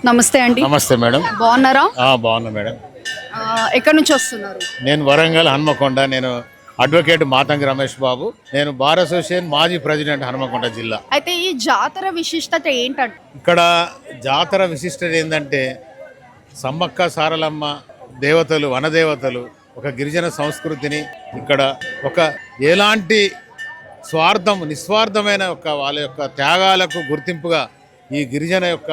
నమస్తే అండి. నమస్తే మేడం. బాగున్నారా? బాగున్నా మేడం. ఎక్కడి నుంచి వస్తున్నారు? నేను వరంగల్ హన్మకొండ. నేను అడ్వకేట్ మాతంగి రమేష్ బాబు. నేను బార్ అసోసియేషన్ మాజీ ప్రెసిడెంట్ హన్మకొండ జిల్లా. అయితే ఈ జాతర విశిష్టత ఏంటంటే? ఇక్కడ జాతర విశిష్టత ఏంటంటే సమ్మక్క సారలమ్మ దేవతలు, వనదేవతలు, ఒక గిరిజన సంస్కృతిని ఇక్కడ ఒక ఎలాంటి నిస్వార్థమైన వాళ్ళ యొక్క త్యాగాలకు గుర్తింపుగా ఈ గిరిజన యొక్క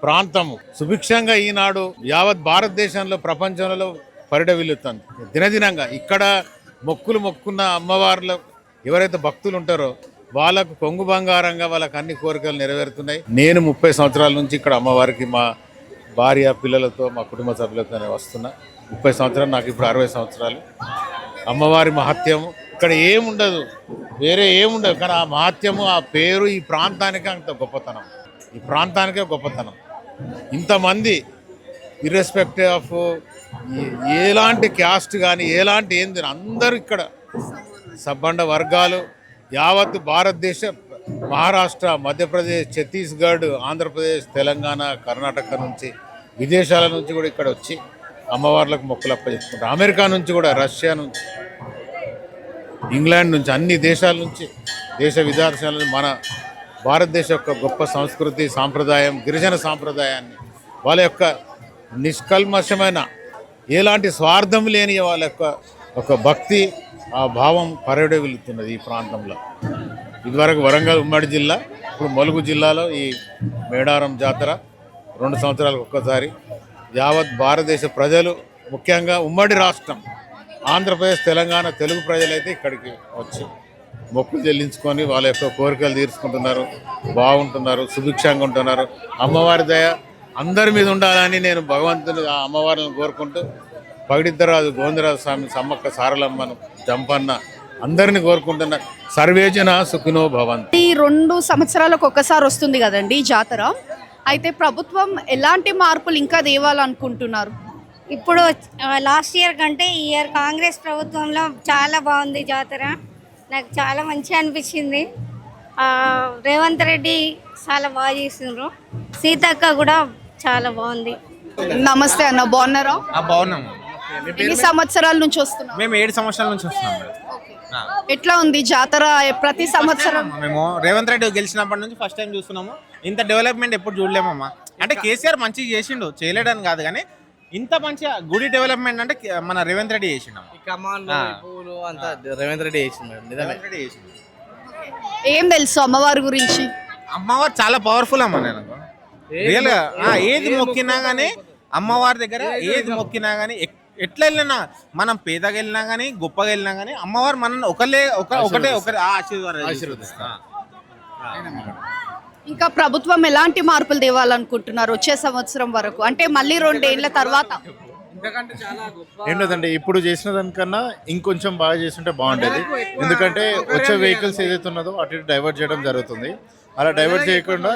ప్రాంతము సుభిక్షంగా ఈనాడు యావత్ భారతదేశంలో ప్రపంచంలో పరిడవిల్లుతుంది. దినదినంగా ఇక్కడ మొక్కున్న అమ్మవార్లు ఎవరైతే భక్తులు ఉంటారో వాళ్ళకు కొంగు బంగారంగా వాళ్ళకి అన్ని కోరికలు నెరవేరుతున్నాయి. నేను 30 సంవత్సరాల నుంచి ఇక్కడ అమ్మవారికి మా భార్య పిల్లలతో మా కుటుంబ సభ్యులతో వస్తున్నా. 30 సంవత్సరాలు, నాకు ఇప్పుడు 60 సంవత్సరాలు. అమ్మవారి మహత్యము ఇక్కడ ఏముండదు, వేరే ఏముండదు, కానీ ఆ మహత్యము, ఆ పేరు ఈ ప్రాంతానికే అంత గొప్పతనం. ఈ ప్రాంతానికే గొప్పతనం. ఇంతమంది ఇర్రెస్పెక్టివ్ ఆఫ్ ఎలాంటి క్యాస్ట్ కానీ ఎలాంటి ఏంది అందరూ ఇక్కడ సబ్బండ వర్గాలు యావత్ భారతదేశ మహారాష్ట్ర, మధ్యప్రదేశ్, ఛత్తీస్గఢ్, ఆంధ్రప్రదేశ్, తెలంగాణ, కర్ణాటక నుంచి, విదేశాల నుంచి కూడా ఇక్కడ వచ్చి అమ్మవార్లకు మొక్కులు అప్పచెప్పుకుంటారు. అమెరికా నుంచి కూడా, రష్యా నుంచి, ఇంగ్లాండ్ నుంచి, అన్ని దేశాల నుంచి, దేశ విదేశాల నుంచి మన భారతదేశ యొక్క గొప్ప సంస్కృతి, సాంప్రదాయం, గిరిజన సాంప్రదాయాన్ని, వాళ్ళ యొక్క నిష్కల్మషమైన ఎలాంటి స్వార్థం లేని వాళ్ళ యొక్క ఒక భక్తి, ఆ భావం పరిడవిల్లుతున్నది ఈ ప్రాంతంలో. ఇదివరకు వరంగల్ ఉమ్మడి జిల్లా, ఇప్పుడు ములుగు జిల్లాలో ఈ మేడారం జాతర 2 సంవత్సరాలకు ఒక్కసారి యావత్ భారతదేశ ప్రజలు, ముఖ్యంగా ఉమ్మడి రాష్ట్రం ఆంధ్రప్రదేశ్, తెలంగాణ తెలుగు ప్రజలైతే ఇక్కడికి వచ్చి మొక్కులు చెల్లించుకొని వాళ్ళ యొక్క కోరికలు తీర్చుకుంటున్నారు, బాగుంటున్నారు, సుభిక్షంగా ఉంటున్నారు. అమ్మవారి దయ అందరి మీద ఉండాలని నేను భగవంతుని, ఆ అమ్మవారిని కోరుకుంటూ పగిడిద్దరాజు, గోవిందరాజు స్వామి, సమ్మక్క సారలమ్మను, జంపన్న అందరినీ కోరుకుంటున్నా. సర్వేజన సుఖినో భవంతు. ఈ 2 సంవత్సరాలకు ఒక్కసారి వస్తుంది కదండి ఈ జాతర. అయితే ప్రభుత్వం ఎలాంటి మార్పులు ఇంకా తేవాలనుకుంటున్నారు? ఇప్పుడు లాస్ట్ ఇయర్ కంటే ఈ ఇయర్ కాంగ్రెస్ ప్రభుత్వంలో చాలా బాగుంది జాతర. నాకు చాలా మంచిగా అనిపించింది. రేవంత్ రెడ్డి చాలా బాగా చేస్తున్నారు. సీతక్క కూడా చాలా బాగుంది. నమస్తే అన్న, బాగున్నారా? బాగున్నాము. ఎన్ని సంవత్సరాల నుంచి వస్తున్నాం? మేము 7 సంవత్సరాల నుంచి వస్తున్నాం. ఎట్లా ఉంది జాతర? ప్రతి సంవత్సరం మేము రేవంత్ రెడ్డి గెలిచినప్పటి నుంచి ఫస్ట్ టైం చూస్తున్నాము. ఇంత డెవలప్మెంట్ ఎప్పుడు చూడలేమమ్మా. అంటే కేసీఆర్ మంచిగా చేసిండు, చేయలేడని కాదు, కానీ ఇంత మంచిగా గుడి డెవలప్మెంట్ అంటే మన రేవంత్ రెడ్డి చేసిండు. రేవంత్ రెడ్డి చేసిండు. ఏం తెలుసు అమ్మవారి గురించి? అమ్మవారు చాలా పవర్ఫుల్ అమ్మ. నేను రియల్ గా ఏది మొక్కినా గానీ అమ్మవారి దగ్గర ఏది మొక్కినా గానీ, ఎట్లా వెళ్ళినా, మనం పేదగా వెళ్ళినా గానీ, గొప్పగా వెళ్ళినా గానీ, అమ్మవారు మనల్ని ఒకటే ఆశీర్వదిస్తా. ఇంకా ప్రభుత్వం ఎలాంటి మార్పులు తేవాలనుకుంటున్నారు వచ్చే సంవత్సరం వరకు? అంటే మళ్ళీ 2 ఏళ్ల తర్వాత ఏం లేదండి, ఇప్పుడు చేసిన దానికన్నా ఇంకొంచెం బాగా చేస్తుంటే బాగుండేది. ఎందుకంటే వచ్చే వెహికల్స్ ఏదైతే ఉన్నదో అటు ఇటు డైవర్ట్ చేయడం జరుగుతుంది. అలా డైవర్ట్ చేయకుండా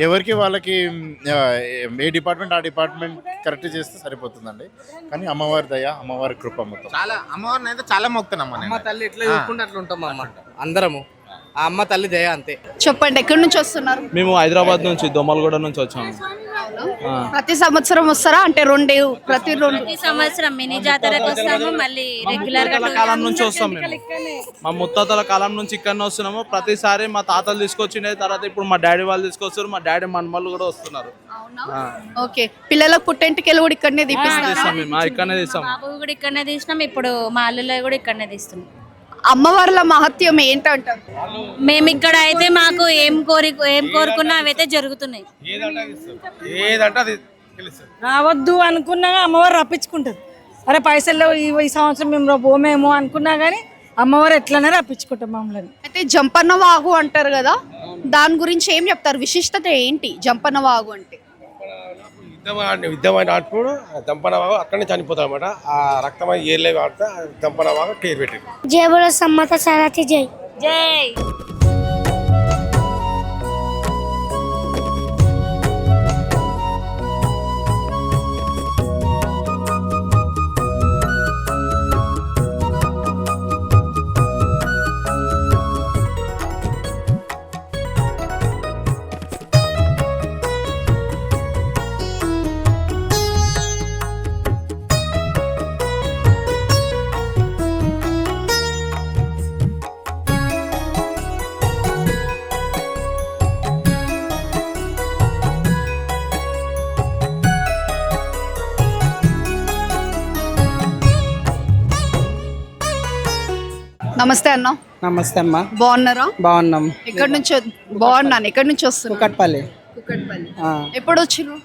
ఎవరికి వాళ్ళకి ఏ డిపార్ట్మెంట్ ఆ డిపార్ట్మెంట్ కరెక్ట్ చేస్తే సరిపోతుందండి. కానీ అమ్మవారి దయ, అమ్మవారి కృప మొత్తం చాలా. అమ్మవారిని అయితే చాలా మొక్కుతున్నాం. అమ్మ తల్లి ఎట్లా చూసుకుంటే అట్లా ఉంటాం అమ్మ అందరము. ఆ అమ్మ తల్లి దయ అంతే. చెప్పండి, ఎక్కడి నుంచి వస్తున్నారు? మేము హైదరాబాద్ నుంచి, దోమలగూడ నుంచి వచ్చాము. ప్రతి సంవత్సరం వస్తారా? అంటే ప్రతి సంవత్సరం మినీ జాతరకు వస్తాము. మళ్ళీ రెగ్యులర్ గా కాలం నుంచి వస్తాం. మేము మా ముత్తాతల కాలం నుంచి ఇక్కడనే వస్తున్నాము. ప్రతిసారి మా తాతలు తీసుకొచ్చిన తర్వాత ఇప్పుడు మా డాడీ వాళ్ళు తీసుకొస్తారు. మా డాడీ మనమల్లు కూడా వస్తున్నారు. ఓకే, పిల్లలకు పుట్టెంటికెళ్ళి కూడా ఇక్కడనే తీస్తాం. మేము ఇక్కడనే తీస్తాం. బాబు కూడా ఇక్కడనే తీసినాం. ఇప్పుడు మా అల్లులో కూడా ఇక్కడనే తీస్తున్నాం. అమ్మవార్ల మహత్యం ఏంటంటారు? మేము ఇక్కడ అయితే మాకు ఏం కోరుకున్నా అవైతే జరుగుతున్నాయి. రావద్దు అనుకున్నా అమ్మవారు రప్పించుకుంటుంది. అరే పైసలు ఈ సంవత్సరం మేము పోమేమో అనుకున్నా కానీ అమ్మవారు ఎట్లనే రప్పించుకుంటాం మమ్మల్ని. అయితే జంపన్న వాగు అంటారు కదా, దాని గురించి ఏం చెప్తారు? విశిష్టత ఏంటి జంపన్న వాగు అంటే? యుద్ధమైన ఆటప్పుడు దంపన వాగు అక్కడనే చనిపోతారు అనమాట. ఆ రక్తమై ఏర్లే వాడితే దంపన వాగు పేరు పెట్టింది. జై బోలో సమ్మత సారథి జై జై. నమస్తే అన్న. నమస్తే అమ్మా, బాగున్నారా? బాగున్నాం. ఎక్కడి నుంచి బాగున్నాను. ఎక్కడి నుంచి వస్తున్నారు? కుకట్పల్లి. కుకట్పల్లి. ఆ, ఎప్పుడు వచ్చిర్రు?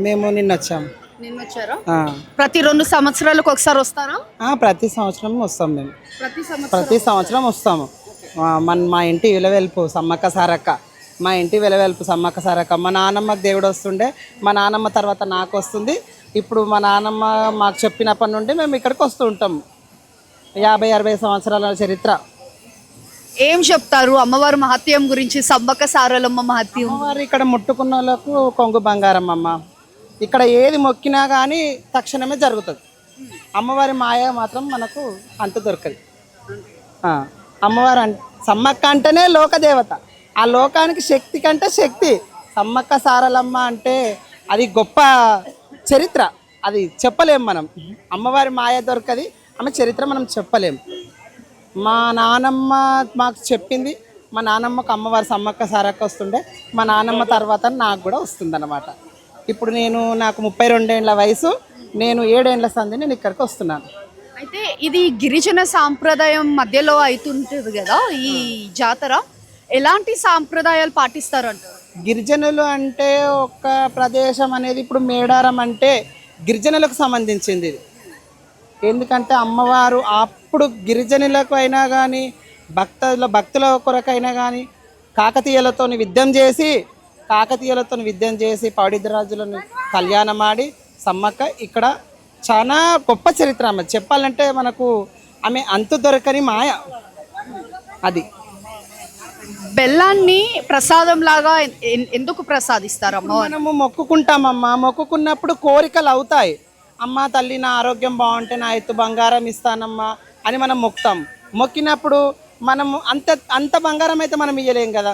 మేము నిన్న వచ్చాం. నిన్న వచ్చారా? ఆ, ప్రతి 2 సంవత్సరాలకు ఒకసారి వస్తారా? ప్రతి సంవత్సరం వస్తాం మేము. ప్రతి సంవత్సరం వస్తాము. మా ఇంటి విలవెల్పు సమ్మక్క సారక్క, మా ఇంటి విలవెల్పు సమ్మక్క సారక్క. మా నాన్నమ్మకి దేవుడు వస్తుండే, మా నాన్నమ్మ తర్వాత నాకు వస్తుంది. ఇప్పుడు మా నాన్నమ్మ మాకు చెప్పినప్పటి నుండి మేము ఇక్కడికి వస్తూ ఉంటాం. 50-60 సంవత్సరాల చరిత్ర. ఏం చెప్తారు అమ్మవారి మహత్యం గురించి? సమ్మక్క సారలమ్మ మహత్యం. అమ్మవారు ఇక్కడ ముట్టుకున్న వాళ్ళకు కొంగు బంగారం అమ్మ. ఇక్కడ ఏది మొక్కినా కానీ తక్షణమే జరుగుతుంది. అమ్మవారి మాయ మాత్రం మనకు అంతు దొరకదు. అమ్మవారు సమ్మక్క అంటేనే లోకదేవత. ఆ లోకానికి శక్తి కంటే శక్తి. సమ్మక్క సారలమ్మ అంటే అది గొప్ప చరిత్ర, అది చెప్పలేం మనం. అమ్మవారి మాయ దొరకది, ఆమె చరిత్ర మనం చెప్పలేం. మా నానమ్మ మాకు చెప్పింది. మా నానమ్మకు అమ్మవారి సమ్మక్క సారక్క వస్తుండే, మా నానమ్మ తర్వాత నాకు కూడా వస్తుందన్నమాట. ఇప్పుడు నాకు 32 ఏళ్ళ వయసు, నేను 7 ఏళ్ళ సంది నేను ఇక్కడికి వస్తున్నాను. అయితే ఇది గిరిజన సాంప్రదాయం మధ్యలో అవుతుంటుంది కదా ఈ జాతర. ఎలాంటి సాంప్రదాయాలు పాటిస్తారు అంటారు? గిరిజనులు అంటే ఒక ప్రదేశం అనేది, ఇప్పుడు మేడారం అంటే గిరిజనులకు సంబంధించింది ఇది. ఎందుకంటే అమ్మవారు అప్పుడు గిరిజనులకు అయినా కానీ భక్తుల కొరకైనా కానీ కాకతీయులతో విద్యం చేసి పౌడిద్రాజులను కళ్యాణమాడి సమ్మక్క ఇక్కడ చాలా గొప్ప చరిత్ర. ఆమె చెప్పాలంటే మనకు ఆమె అంతు దొరకని మాయ. అది బెల్లాన్ని ప్రసాదం లాగా ఎందుకు ప్రసాదిస్తారు అమ్మవారు? మనము మొక్కుకుంటామమ్మా. మొక్కుకున్నప్పుడు కోరికలు అవుతాయి. అమ్మ తల్లి నా ఆరోగ్యం బాగుంటే నా ఎత్తు బంగారం ఇస్తానమ్మా అని మనం మొక్కుతాం. మొక్కినప్పుడు మనము అంత బంగారం అయితే మనం ఇవ్వలేం కదా.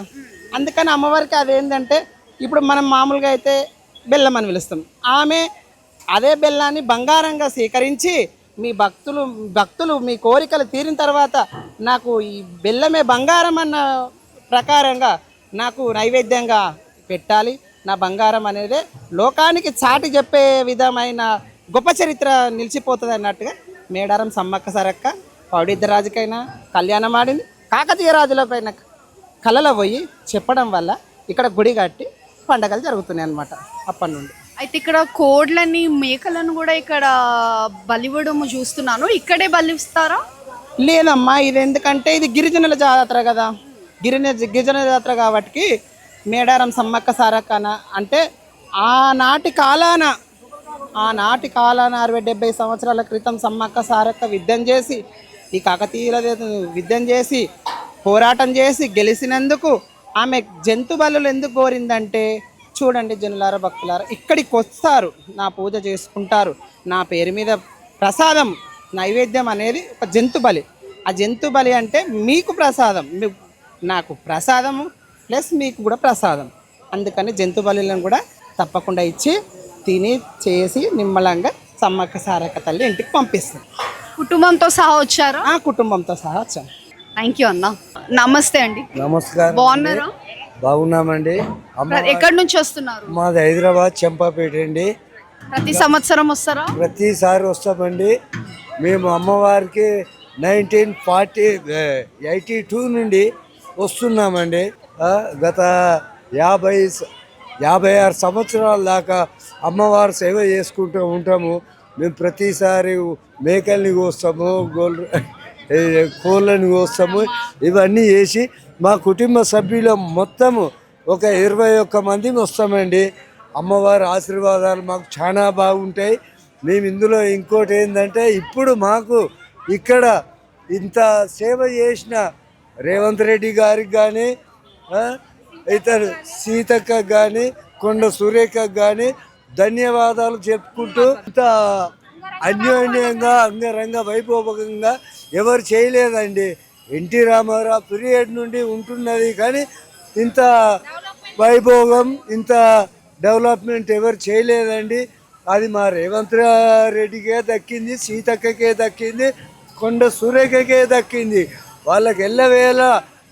అందుకని అమ్మవారికి అదేంటంటే, ఇప్పుడు మనం మామూలుగా అయితే బెల్లం అని పిలుస్తాం. ఆమె అదే బెల్లాన్ని బంగారంగా స్వీకరించి మీ భక్తులు మీ కోరికలు తీరిన తర్వాత నాకు ఈ బెల్లమే బంగారం అన్న ప్రకారంగా నాకు నైవేద్యంగా పెట్టాలి. నా బంగారం అనేది లోకానికి చాటి చెప్పే విధమైన గొప్ప చరిత్ర నిలిచిపోతుంది అన్నట్టుగా మేడారం సమ్మక్క సారక్క పౌడిద్దరాజుకైనా కళ్యాణం ఆడింది. కాకతీయ రాజులపైన కళలో పోయి చెప్పడం వల్ల ఇక్కడ గుడి కట్టి పండగలు జరుగుతున్నాయి అన్నమాట అప్పటి నుండి. అయితే ఇక్కడ కోడ్లని మేకలను కూడా ఇక్కడ బలివ్వడం చూస్తున్నాను. ఇక్కడే బలిస్తారా? లేదమ్మా, ఇది ఎందుకంటే ఇది గిరిజనుల జాతర కదా. గిరిజన జాతర కాబట్టి మేడారం సమ్మక్క సారక్క అంటే ఆనాటి కాలాన 60-70 సంవత్సరాల క్రితం సమ్మక్క సారక్క విద్యం చేసి ఈ కాకతీయుల విద్యం చేసి పోరాటం చేసి గెలిచినందుకు ఆమె జంతు బలులు ఎందుకు కోరిందంటే, చూడండి జనులారా భక్తులారా, ఇక్కడికి వస్తారు, నా పూజ చేసుకుంటారు, నా పేరు మీద ప్రసాదం నైవేద్యం అనేది ఒక జంతు బలి. ఆ జంతు బలి అంటే మీకు ప్రసాదం, నాకు ప్రసాదము ప్లస్ మీకు కూడా ప్రసాదం. అందుకని జంతు బలులను కూడా తప్పకుండా ఇచ్చి తిని చేసి నిమ్మలంగా సమ్మక్క సారక్క తల్లి ఇంటికి పంపిస్తుంది. కుటుంబంతో సహా వచ్చారా? కుటుంబంతో సహా వచ్చాను. థ్యాంక్ యూ అన్న. నమస్తే అండి. నమస్కారం. బాగున్నారా? బాగున్నామండి. ఎక్కడి నుంచి వస్తున్నారు? మాది హైదరాబాద్ చెంపాపేట అండి. ప్రతి సంవత్సరం వస్తారా? ప్రతిసారి వస్తామండి. మేము అమ్మవారికి 1982 నుండి వస్తున్నామండి. గత 56 సంవత్సరాల దాకా అమ్మవారు సేవ చేసుకుంటూ ఉంటాము. మేము ప్రతిసారి మేకల్ని కోస్తాము, కోళ్ళని కోస్తాము. ఇవన్నీ చేసి మా కుటుంబ సభ్యులు మొత్తము ఒక 21 మంది వస్తామండి. అమ్మవారి ఆశీర్వాదాలు మాకు చాలా బాగుంటాయి. మేము ఇందులో ఇంకోటి ఏంటంటే, ఇప్పుడు మాకు ఇక్కడ ఇంత సేవ చేసిన రేవంత్ రెడ్డి గారికి కానీ, ఇతరు సీతక్క కానీ, కొండ సురేఖకు కానీ ధన్యవాదాలు చెప్పుకుంటూ, ఇంత అన్యోన్యంగా అంగరంగ వైభవంగా ఎవరు చేయలేదండి. ఎన్టీ రామారావు పీరియడ్ నుండి ఉంటున్నది, కానీ ఇంత వైభోగం ఇంత డెవలప్మెంట్ ఎవరు చేయలేదండి. అది మా రేవంత్ రెడ్డికే దక్కింది, సీతక్కకే దక్కింది, కొండ సురేఖకే దక్కింది. వాళ్ళకి ఎల్లవేళ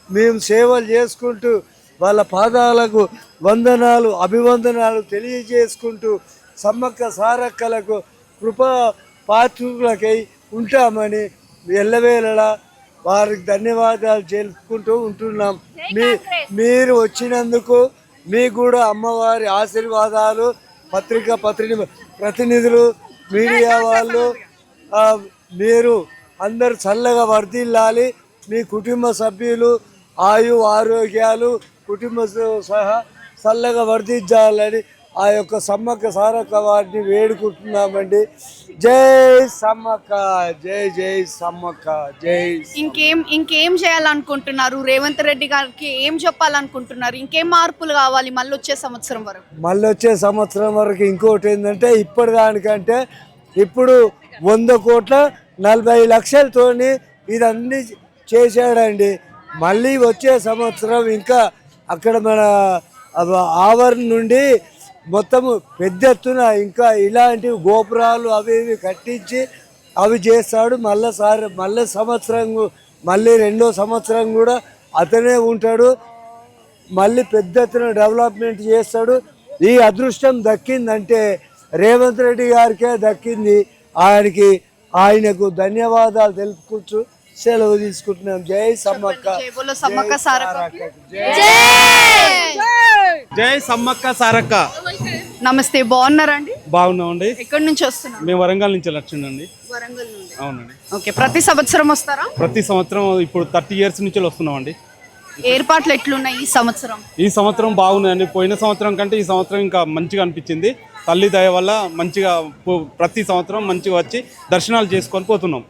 మేము సేవలు చేసుకుంటూ వాళ్ళ పాదాలకు వందనాలు అభివందనాలు తెలియజేసుకుంటూ సమ్మక్క సారక్కలకు కృపా పాత్రులకై ఉంటామని ఎల్లవేళలా వారికి ధన్యవాదాలు తెలుపుకుంటూ ఉంటున్నాం. మీరు వచ్చినందుకు మీకు కూడా అమ్మవారి ఆశీర్వాదాలు, ప్రతినిధులు, మీడియా వాళ్ళు, మీరు అందరు చల్లగా వర్ధిల్లాలి. మీ కుటుంబ సభ్యులు ఆరోగ్యాలు కుటుంబంతో సహా చల్లగా వర్ధించాలని ఆ యొక్క సమ్మక్క సారక్క వారిని వేడుకుంటున్నామండి. జై సమ్మక్క, జై జై సమ్మక్క, జై. ఇంకేం చేయాలనుకుంటున్నారు? రేవంత్ రెడ్డి గారికి ఏం చెప్పాలనుకుంటున్నారు? ఇంకేం మార్పులు కావాలి మళ్ళీ వచ్చే సంవత్సరం వరకు? ఇంకోటి ఏంటంటే ఇప్పటిదానికంటే ఇప్పుడు 100 కోట్ల 40 లక్షలతోని ఇదన్నీ చేశాడండి. మళ్ళీ వచ్చే సంవత్సరం ఇంకా అక్కడ మన ఆవరణ నుండి మొత్తము పెద్ద ఎత్తున ఇంకా ఇలాంటి గోపురాలు అవి ఇవి కట్టించి అవి చేస్తాడు. మళ్ళీ సంవత్సరం, మళ్ళీ 2వ సంవత్సరం కూడా అతనే ఉంటాడు. మళ్ళీ పెద్ద ఎత్తున డెవలప్మెంట్ చేస్తాడు. ఈ అదృష్టం దక్కిందంటే రేవంత్ రెడ్డి గారికే దక్కింది. ఆయనకు ధన్యవాదాలు తెలుపుకుంటూ సెలవు తీసుకుంటున్నాం. జై సమ్మక్క, జై సమ్మక్క సారక్క. నమస్తే, బాగున్నారండి? బాగున్నామండి. ఎక్కడి నుంచి వస్తున్నారు? మేము వరంగల్ నుంచి వచ్చిండండి. వరంగల్ నుండి. అవునండి. ఓకే, ప్రతి సంవత్సరం వస్తారా? ప్రతి సంవత్సరం ఇప్పుడు 30 ఇయర్స్ నుంచి వస్తున్నామండి. ఏర్పాట్లు ఎట్లున్నాయి ఈ సంవత్సరం? ఈ సంవత్సరం బాగున్నాయండి. పోయిన సంవత్సరం కంటే ఈ సంవత్సరం ఇంకా మంచిగా అనిపించింది. తల్లి దయ వల్ల మంచిగా ప్రతి సంవత్సరం మంచిగా వచ్చి దర్శనాలు చేసుకొని పోతున్నాం.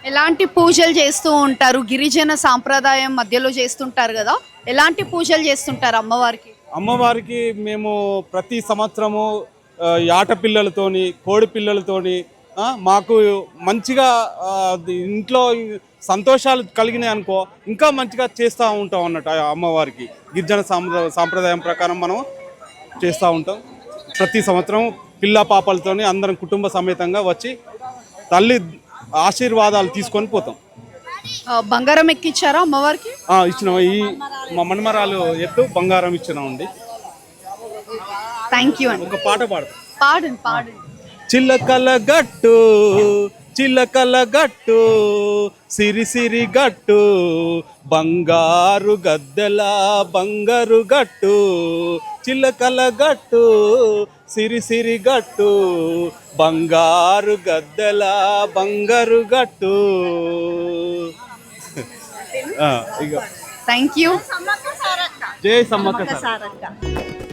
ఎలాంటి పూజలు చేస్తూ ఉంటారు? గిరిజన సాంప్రదాయం మధ్యలో చేస్తుంటారు కదా, ఎలాంటి పూజలు చేస్తుంటారు అమ్మవారికి? అమ్మవారికి మేము ప్రతి సంవత్సరము యాట పిల్లలతోని, కోడి పిల్లలతోని మాకు మంచిగా ఇంట్లో సంతోషాలు కలిగినాయి అనుకో, ఇంకా మంచిగా చేస్తూ ఉంటాం అన్నట్టు. అమ్మవారికి గిరిజన సాంప్రదాయం ప్రకారం మనం చేస్తూ ఉంటాం. ప్రతి సంవత్సరం పిల్ల పాపలతోని అందరం కుటుంబ సమేతంగా వచ్చి తల్లి ఆశీర్వాదాలు తీసుకొని పోతాం. బంగారం ఎక్కిచ్చారా అమ్మవారికి? ఇచ్చినాం. మా మన్మరాలు ఎత్తు బంగారం ఇచ్చినామండి. థ్యాంక్ యూ అండి. ఒక పాట పాడతాం. పాడండి. చిల్లకల గట్టు, చిల్లకల గట్టు, సిరి సిరి గట్టు, బంగారు గద్దెల బంగారు గట్టు, చిల్లకల గట్టు, సిరి సిరి గట్టు, బంగారు గద్దెల బంగారు గట్టు. Thank you. జై సమ్మక్క సారక్క.